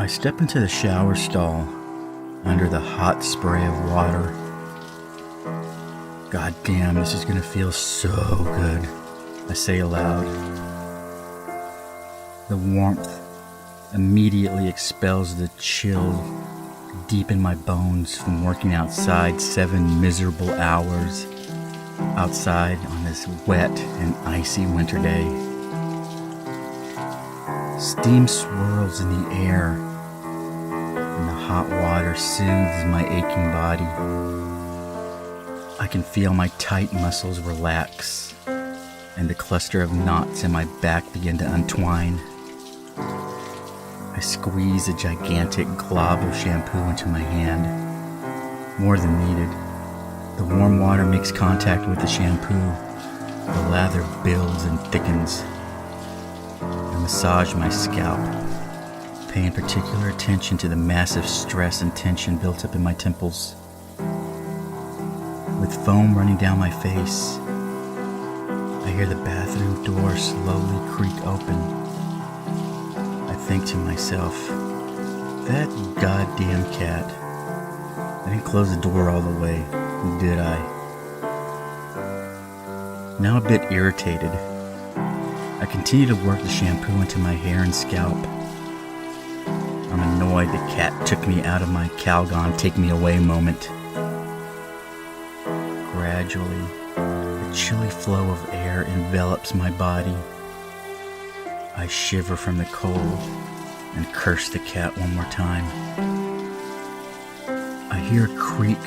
I step into the shower stall under the hot spray of water. God damn, this is gonna feel so good, I say aloud. The warmth immediately expels the chill deep in my bones from working outside 7 miserable hours outside on this wet and icy winter day. Steam swirls in the air, and the hot water soothes my aching body. I can feel my tight muscles relax, and the cluster of knots in my back begin to untwine. I squeeze a gigantic glob of shampoo into my hand, more than needed. The warm water makes contact with the shampoo. The lather builds and thickens. I massage my scalp, paying particular attention to the massive stress and tension built up in my temples. With foam running down my face, I hear the bathroom door slowly creak open. I think to myself, that goddamn cat. I didn't close the door all the way, did I? Now a bit irritated, I continue to work the shampoo into my hair and scalp. I'm annoyed the cat took me out of my Calgon take me away moment. Gradually, a chilly flow of air envelops my body. I shiver from the cold and curse the cat one more time. I hear a creak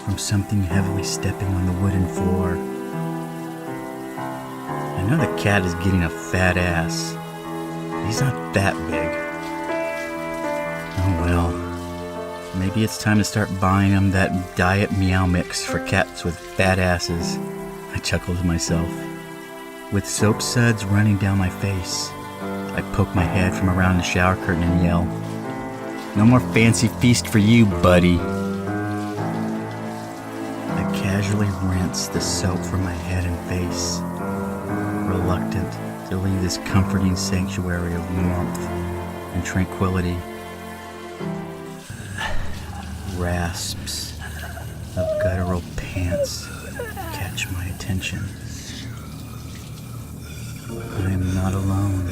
from something heavily stepping on the wooden floor. I know the cat is getting a fat ass, but he's not that big. Oh well, maybe it's time to start buying him that diet meow mix for cats with fat asses, I chuckle to myself. With soap suds running down my face, I poke my head from around the shower curtain and yell, "No more fancy feast for you, buddy." I casually rinse the soap from my head and face, reluctant to leave this comforting sanctuary of warmth and tranquility. Rasps of guttural pants catch my attention. I am not alone.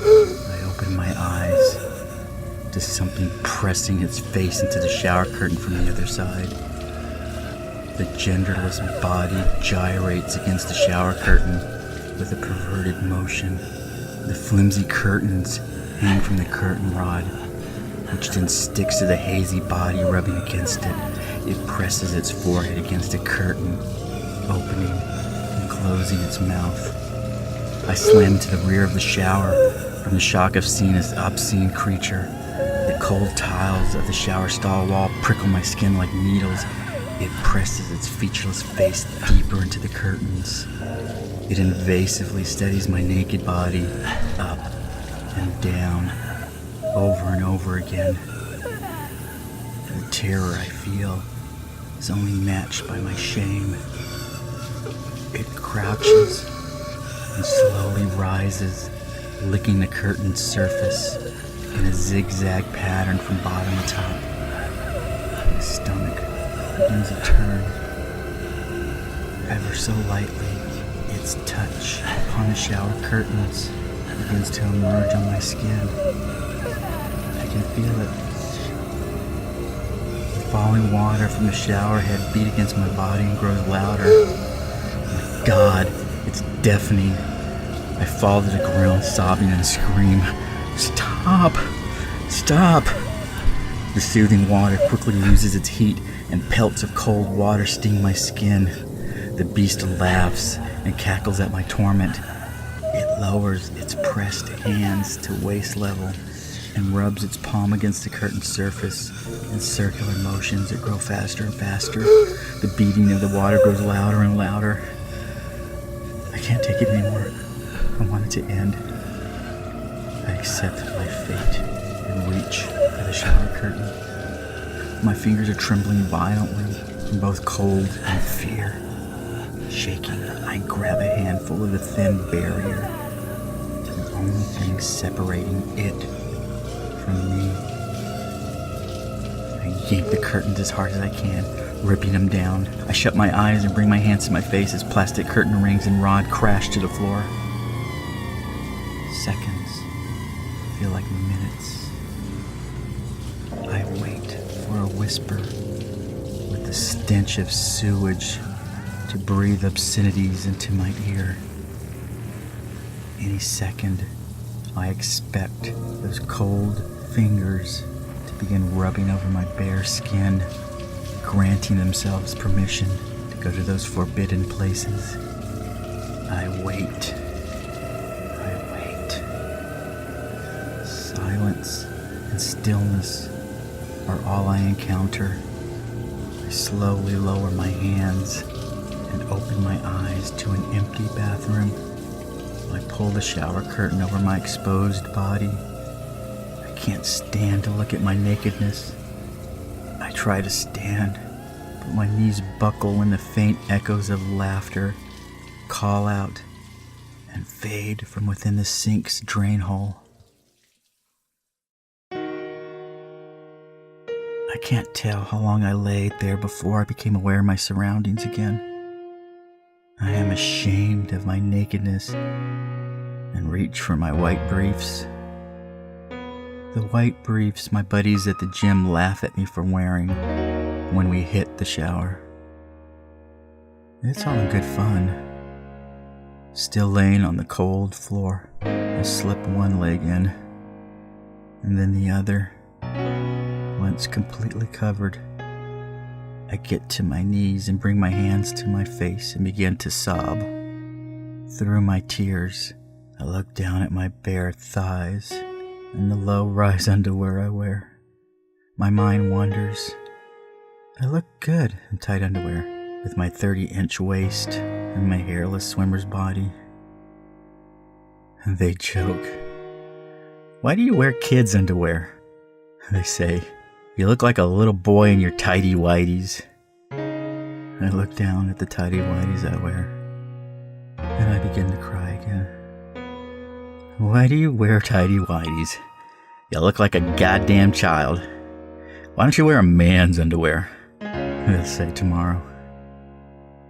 I open my eyes to something pressing its face into the shower curtain from the other side. The genderless body gyrates against the shower curtain with a perverted motion. The flimsy curtains hang from the curtain rod, which then sticks to the hazy body rubbing against it. It presses its forehead against a curtain, opening and closing its mouth. I slam to the rear of the shower from the shock of seeing this obscene creature. The cold tiles of the shower stall wall prickle my skin like needles. It presses its featureless face deeper into the curtains. It invasively steadies my naked body up and down, over and over again. The terror I feel is only matched by my shame. It crouches and slowly rises, licking the curtain's surface in a zigzag pattern from bottom to top. My stomach begins to turn. Ever so lightly, its touch upon the shower curtains begins to emerge on my skin. I can feel it. The falling water from the shower head beat against my body and grows louder. My God, it's deafening. I fall to the ground, sobbing and scream, "Stop! Stop!" The soothing water quickly loses its heat, and pelts of cold water sting my skin. The beast laughs and cackles at my torment. It lowers its pressed hands to waist level and rubs its palm against the curtain's surface. In circular motions that grow faster and faster. The beating of the water grows louder and louder. I can't take it anymore. I want it to end. I accept my fate and reach for the shower curtain. My fingers are trembling violently from both cold and fear. Shaking, I grab a handful of the thin barrier and only thing separating it from me. I yank the curtains as hard as I can, ripping them down. I shut my eyes and bring my hands to my face as plastic curtain rings and rod crash to the floor. Seconds feel like minutes. I wait for a whisper with the stench of sewage to breathe obscenities into my ear. Any second, I expect those cold fingers to begin rubbing over my bare skin, granting themselves permission to go to those forbidden places. I wait. Silence and stillness are all I encounter. I slowly lower my hands and open my eyes to an empty bathroom. I pull the shower curtain over my exposed body. I can't stand to look at my nakedness. I try to stand, but my knees buckle when the faint echoes of laughter call out and fade from within the sink's drain hole. I can't tell how long I laid there before I became aware of my surroundings again. I am ashamed of my nakedness and reach for my white briefs. The white briefs my buddies at the gym laugh at me for wearing when we hit the shower. It's all in good fun. Still laying on the cold floor, I slip one leg in, and then the other. Once completely covered, I get to my knees and bring my hands to my face and begin to sob. Through my tears, I look down at my bare thighs and the low-rise underwear I wear. My mind wanders. I look good in tight underwear, with my 30-inch waist and my hairless swimmer's body. They joke. "Why do you wear kids' underwear?" They say, "You look like a little boy in your tighty whities." I look down at the tighty whities I wear, and I begin to cry again. "Why do you wear tighty whities? You look like a goddamn child. Why don't you wear a man's underwear?" They'll say tomorrow.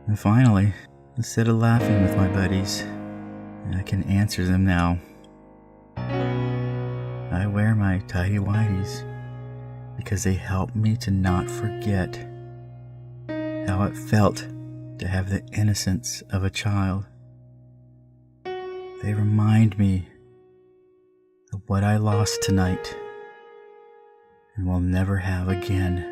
And finally, instead of laughing with my buddies, I can answer them now. I wear my tighty whities because they help me to not forget how it felt to have the innocence of a child. They remind me of what I lost tonight and will never have again.